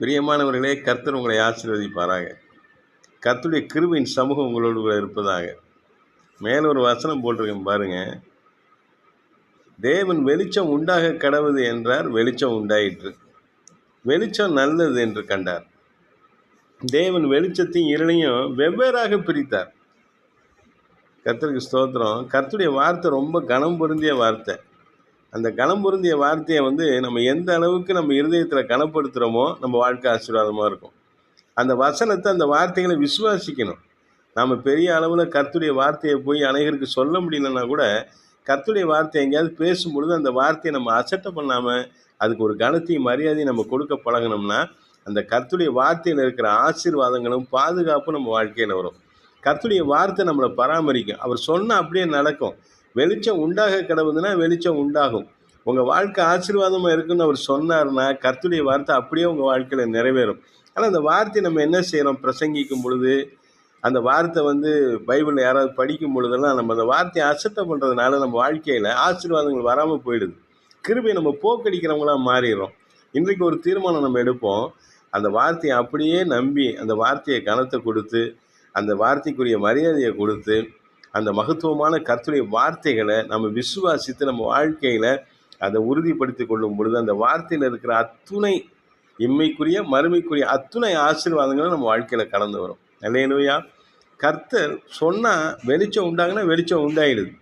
பிரியமானவர்களே, கர்த்தர் உங்களை ஆசீர்வதிப்பாராக. கர்த்தருடைய கிருபையின் சமூகம் உங்களோடு கூட இருப்பதாக. மேல ஒரு வசனம் போட்டிருக்கேன் பாருங்க. தேவன் வெளிச்சம் உண்டாக கடவுது என்றார், வெளிச்சம் உண்டாயிற்று. வெளிச்சம் நல்லது என்று கண்டார். தேவன் வெளிச்சத்தையும் இருளையும் வெவ்வேறாக பிரித்தார். கர்த்தருக்கு ஸ்தோத்திரம். கர்த்தருடைய வார்த்தை ரொம்ப கனம் பொருந்திய வார்த்தை. அந்த கனம் பொருந்திய வார்த்தையை நம்ம எந்த அளவுக்கு நம்ம இருதயத்தில் கனப்படுத்துகிறோமோ நம்ம வாழ்க்கை ஆசீர்வாதமாக இருக்கும். அந்த வசனத்தை, அந்த வார்த்தைகளை விசுவாசிக்கணும். நாம் பெரிய அளவில் கர்த்தருடைய வார்த்தையை போய் அநேகருக்கு சொல்ல முடியலன்னா கூட, கர்த்தருடைய வார்த்தை எங்கேயாவது பேசும்பொழுது அந்த வார்த்தையை நம்ம அசட்டை பண்ணாமல் அதுக்கு ஒரு கனத்தையும் மரியாதையும் நம்ம கொடுக்க பழகினோம்னா, அந்த கர்த்தருடைய வார்த்தையில் இருக்கிற ஆசீர்வாதங்களும் பாதுகாப்பும் நம்ம வாழ்க்கையில் வரும். கர்த்தருடைய வார்த்தை நம்மளை பராமரிக்கும். அவர் சொன்னால் அப்படியே நடக்கும். வெளிச்சம் உண்டாக கிடவுதுன்னா வெளிச்சம் உண்டாகும். உங்கள் வாழ்க்கை ஆசீர்வாதமாக இருக்குன்னு அவர் சொன்னார்னா, கர்த்தருடைய வார்த்தை அப்படியே உங்கள் வாழ்க்கையில் நிறைவேறும். ஆனால் அந்த வார்த்தையை நம்ம என்ன செய்கிறோம்? பிரசங்கிக்கும் பொழுது அந்த வார்த்தை பைபிளில் யாராவது படிக்கும் பொழுதெல்லாம் நம்ம அந்த வார்த்தையை அசட்டை பண்ணுறதுனால நம்ம வாழ்க்கையில் ஆசீர்வாதங்கள் வராமல் போயிடுது. கிருபையை நம்ம போக்கடிக்கிறவங்களாம் மாறிடுறோம். இன்றைக்கு ஒரு தீர்மானம் நம்ம எடுப்போம். அந்த வார்த்தையை அப்படியே நம்பி அந்த வார்த்தையை கனத்தை கொடுத்து, அந்த வார்த்தைக்குரிய மரியாதையை கொடுத்து, அந்த மகத்துவமான கர்த்தருடைய வார்த்தைகளை நம்ம விசுவாசித்து நம்ம வாழ்க்கையில் அதை உறுதிப்படுத்தி கொள்ளும் பொழுது அந்த வார்த்தையில் இருக்கிற அத்துணை இம்மைக்குரிய மறுமைக்குரிய அத்துணை ஆசீர்வாதங்களும் நம்ம வாழ்க்கையில் கடந்து வரும். அல்லேலூயா. கர்த்தர் சொன்னால் வெளிச்சம் உண்டாகுனா வெளிச்சம் உண்டாயிடுது.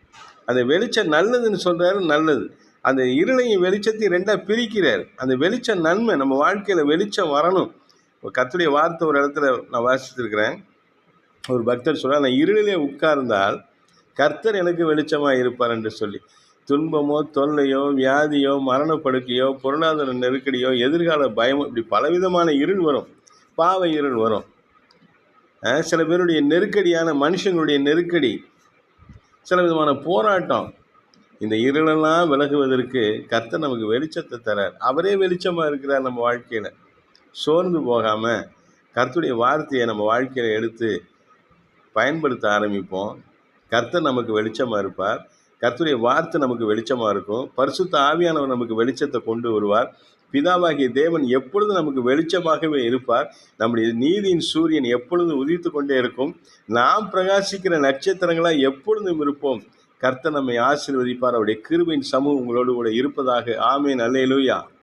அந்த வெளிச்சம் நல்லதுன்னு சொல்கிறாரு, நல்லது. அந்த இருளையும் வெளிச்சத்தையும் ரெண்டாக பிரிக்கிறார். அந்த வெளிச்சம் நன்மை. நம்ம வாழ்க்கையில் வெளிச்சம் வரணும். கர்த்தருடைய வார்த்தை ஒரு இடத்துல நான் வாசித்திருக்கிறேன். ஒரு பக்தர் சொல்கிறார், நான் இருளிலே உட்கார்ந்தால் கர்த்தர் எனக்கு வெளிச்சமாக இருப்பார் என்று சொல்லி. துன்பமோ தொல்லையோ வியாதியோ மரணப்படுக்கையோ பொருளாதார நெருக்கடியோ எதிர்கால பயமோ இப்படி பலவிதமான இருள் வரும். பாவ இருள் வரும். சில பேருடைய நெருக்கடியான மனுஷங்களுடைய நெருக்கடி, சில விதமான போராட்டம். இந்த இருளெல்லாம் விலகுவதற்கு கர்த்தர் நமக்கு வெளிச்சத்தை தரார். அவரே வெளிச்சமாக இருக்கிறார். நம்ம வாழ்க்கையில் சோர்ந்து போகாமல் கர்த்தருடைய வார்த்தையை நம்ம வாழ்க்கையில் எடுத்து பயன்படுத்த ஆரம்பிப்போம். கர்த்தர் நமக்கு வெளிச்சமாக இருப்பார். கர்த்தருடைய வார்த்தை நமக்கு வெளிச்சமாக இருக்கும். பரிசுத்த ஆவியானவர் நமக்கு வெளிச்சத்தை கொண்டு வருவார். பிதாவாகிய தேவன் எப்பொழுதும் நமக்கு வெளிச்சமாகவே இருப்பார். நம்முடைய நீதியின் சூரியன் எப்பொழுதும் உதித்து கொண்டே இருக்கும். நாம் பிரகாசிக்கிற நட்சத்திரங்களாக எப்பொழுதும் இருப்போம். கர்த்தர் நம்மை ஆசீர்வதிப்பார். அவருடைய கிருபையின் சமூகம் உங்களோடு கூட இருப்பதாக. ஆமென். அல்லேலூயா.